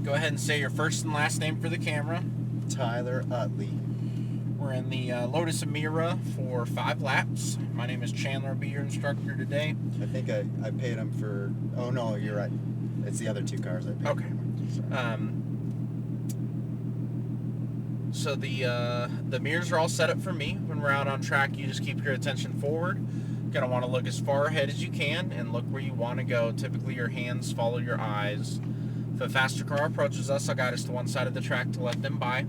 Go ahead and say your first and last name for the camera. Tyler Utley. We're in the Lotus Emira for 5 laps. My name is Chandler. I'll be your instructor today. I think I paid him for... Oh, no, you're right. It's the other 2 cars I paid Okay. him. So the mirrors are all set up for me. When we're out on track, you just keep your attention forward. You're going to want to look as far ahead as you can and look where you want to go. Typically, your hands follow your eyes. If a faster car approaches us, I'll guide us to one side of the track to let them by.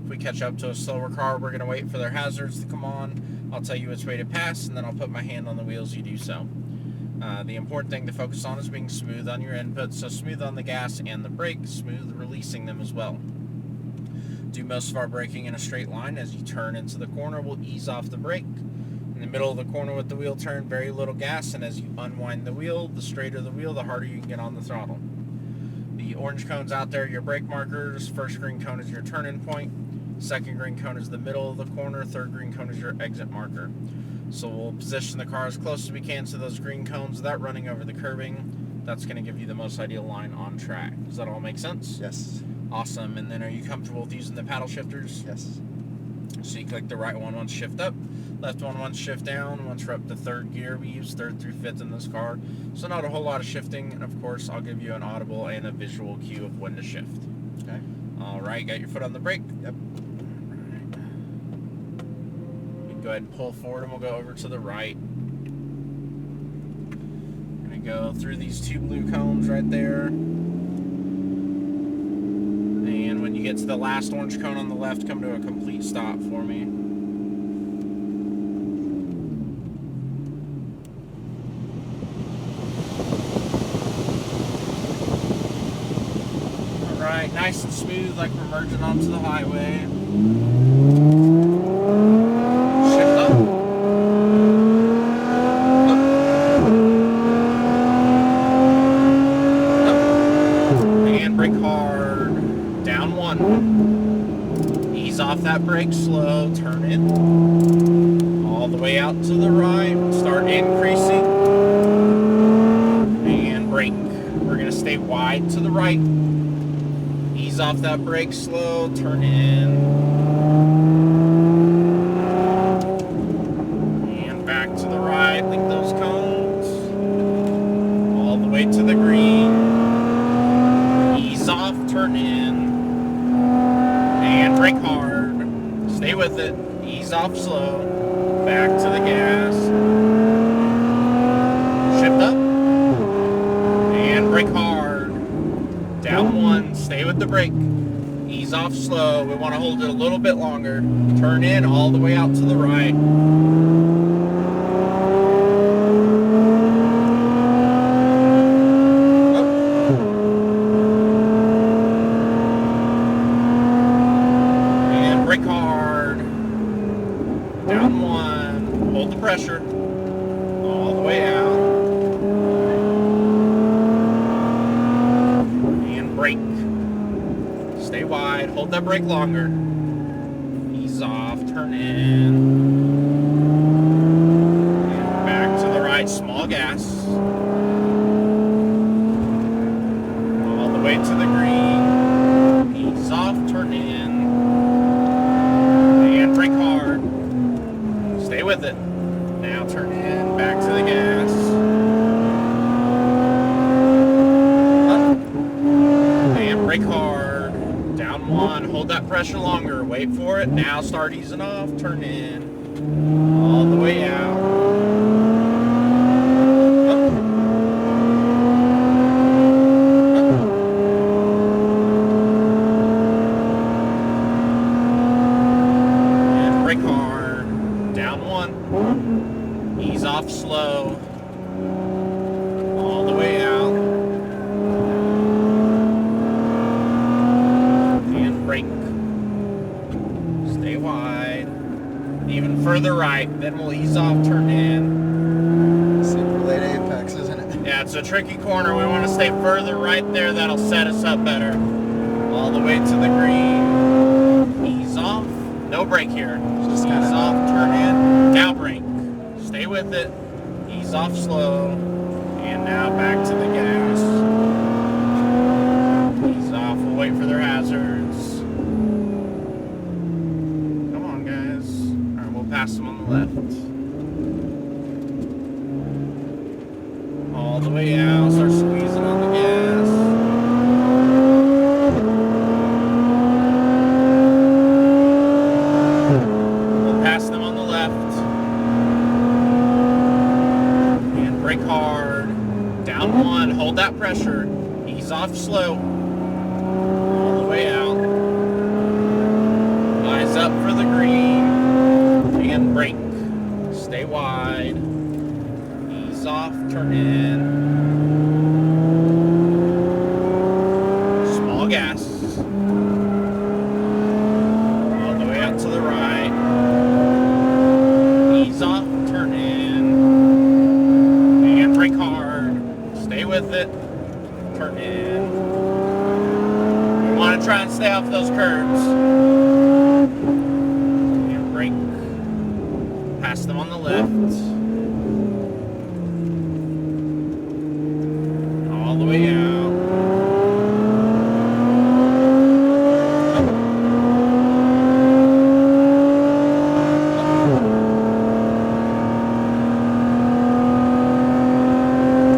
If we catch up to a slower car, we're going to wait for their hazards to come on. I'll tell you which way to pass, and then I'll put my hand on the wheels. You do so. The important thing to focus on is being smooth on your input. So smooth on the gas and the brake, smooth releasing them as well. Do most of our braking in a straight line. As you turn into the corner, we'll ease off the brake. In the middle of the corner with the wheel turn, very little gas, and as you unwind the wheel, the straighter the wheel, the harder you can get on the throttle. The orange cones out there, your brake markers. First green cone is your turn-in point. Second green cone is the middle of the corner. Third green cone is your exit marker. So we'll position the car as close as we can to those green cones without running over the curbing. That's going to give you the most ideal line on track. Does that all make sense? Yes. Awesome. And then are you comfortable with using the paddle shifters? Yes. So you click the right one once shift up, left one once shift down. Once we're up to 3rd gear, we use 3rd through 5th in this car. So not a whole lot of shifting. And of course, I'll give you an audible and a visual cue of when to shift. Okay. All right, got your foot on the brake? Yep. Go ahead and pull forward and we'll go over to the right. Gonna go through these 2 blue cones right there. And when you get to the last orange cone on the left, come to a complete stop for me. Alright, nice and smooth like we're merging onto the highway. Brake hard, down 1, ease off that brake slow, turn in, all the way out to the right, start increasing, and brake. We're going to stay wide to the right, ease off that brake slow, turn in, and back to the right, link those cones, all the way to the green. Off, turn in, and brake hard, stay with it, ease off slow, back to the gas, shift up, and brake hard, down 1, stay with the brake, ease off slow, we want to hold it a little bit longer, turn in all the way out to the right, down 1, hold the pressure, all the way out, and brake, stay wide, hold that brake longer, ease off, turn in, and back to the right, small gas, all the way to the green, ease off, turn in, and brake hard. Stay with it. Now turn in, back to the gas. Up. And brake hard. Down 1. Hold that pressure longer. Wait for it. Now start easing off. Turn in. All the way out. Up. And brake hard. Down 1, ease off slow, all the way out, and brake, stay wide, even further right, then we'll ease off, turn in. Super late apex, isn't it? Yeah, it's a tricky corner, we want to stay further right there, that'll set us up better, all the way to the green, ease off, no brake here, just ease off, turn in, now brake. Stay with it, ease off slow, and now back to the gas. Ease off, off slow. All the way out. Eyes up for the green. And brake. Stay wide. Ease off, turn in. Small gas. All the way out to the right. Ease off, turn in. And brake hard. Stay with it. Turn in. We want to try and stay off those curves. And brake. Pass them on the left. All the way out.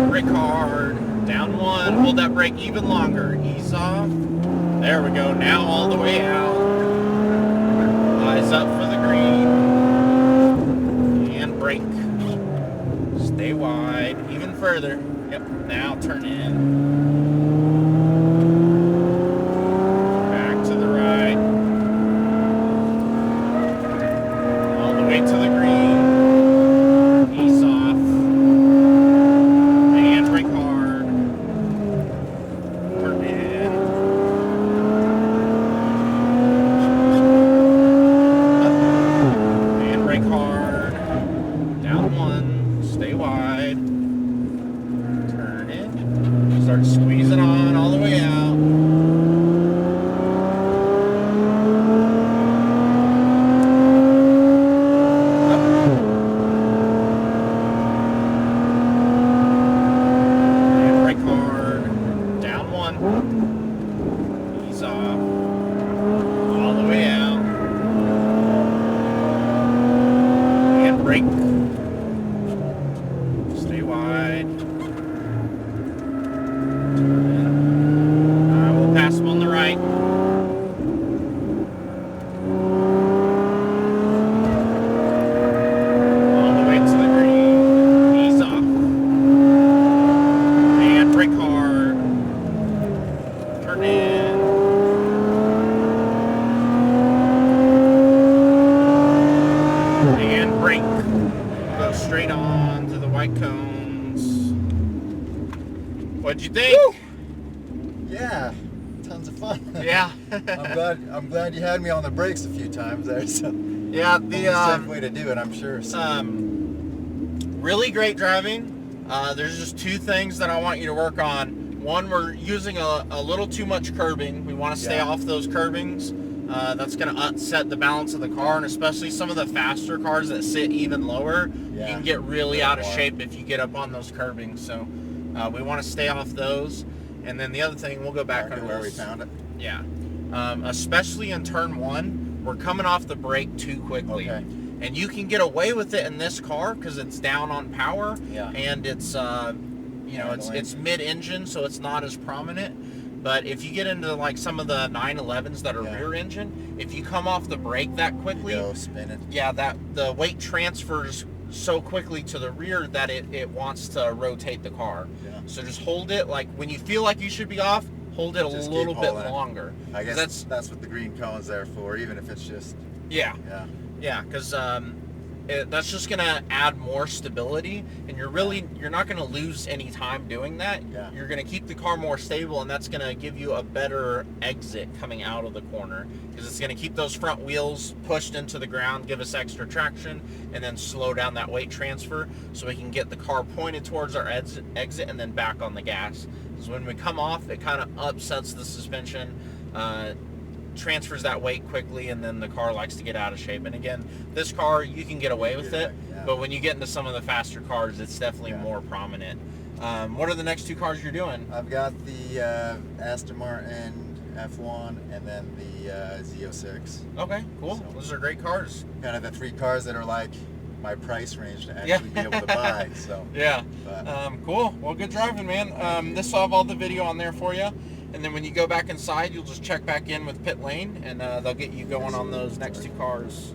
Brake hard. Down one. Hold that brake even longer. Ease off. There we go. Now all the way out. Eyes up for the green. And brake. Stay wide. Even further. Yep. Now turn in. Back to the right. All the way to the green. Ease off. And brake hard. Turn in. And brake hard. Down one. Stay wide. Turn in. Start squeezing on all the way out. And brake hard. Down one. Ease off. All the way out. And brake. Stay wide. We'll pass them on the right. All the way to the green. Ease off. And brake hard. Turn in. And brake. Go straight on to the white cones. What'd you think? Woo! Yeah, tons of fun. Yeah. I'm glad you had me on the brakes a few times there. So Yeah, the safe way to do it, I'm sure. So. Really great driving. There's just two things that I want you to work on. One, we're using a little too much curbing. We want to stay off those curbings. That's going to upset the balance of the car, and especially some of the faster cars that sit even lower, you can get really out of shape if you get up on those curbings. So we want to stay off those. And then the other thing, we'll go back on where we found it. Yeah. Especially in turn one, we're coming off the brake too quickly. Okay. And you can get away with it in this car because it's down on power, and it's it's mid-engine, so it's not as prominent. But if you get into like some of the 911s that are rear engine, if you come off the brake that quickly, you go spinning. Yeah, that the weight transfers so quickly to the rear that it wants to rotate the car. Yeah. So just hold it, like when you feel like you should be off, hold it just a little bit longer. I guess that's what the green cone's there for, even if it's just yeah, because that's just gonna add more stability, and you're not gonna lose any time doing that. You're gonna keep the car more stable, and that's gonna give you a better exit coming out of the corner, because it's gonna keep those front wheels pushed into the ground, give us extra traction, and then slow down that weight transfer so we can get the car pointed towards our exit and then back on the gas. So when we come off, it kind of upsets the suspension, transfers that weight quickly, and then the car likes to get out of shape. And again, this car, you can get away with it, but when you get into some of the faster cars, it's definitely more prominent. What are the next two cars you're doing? I've got the Aston Martin F1 and then the Z06. Okay, cool. So, those are great cars. Kind of the three cars that are like my price range to actually be able to buy. So cool. Well, good driving, man. This will have all the video on there for you. And then when you go back inside, you'll just check back in with pit lane, and they'll get you going on those next two cars.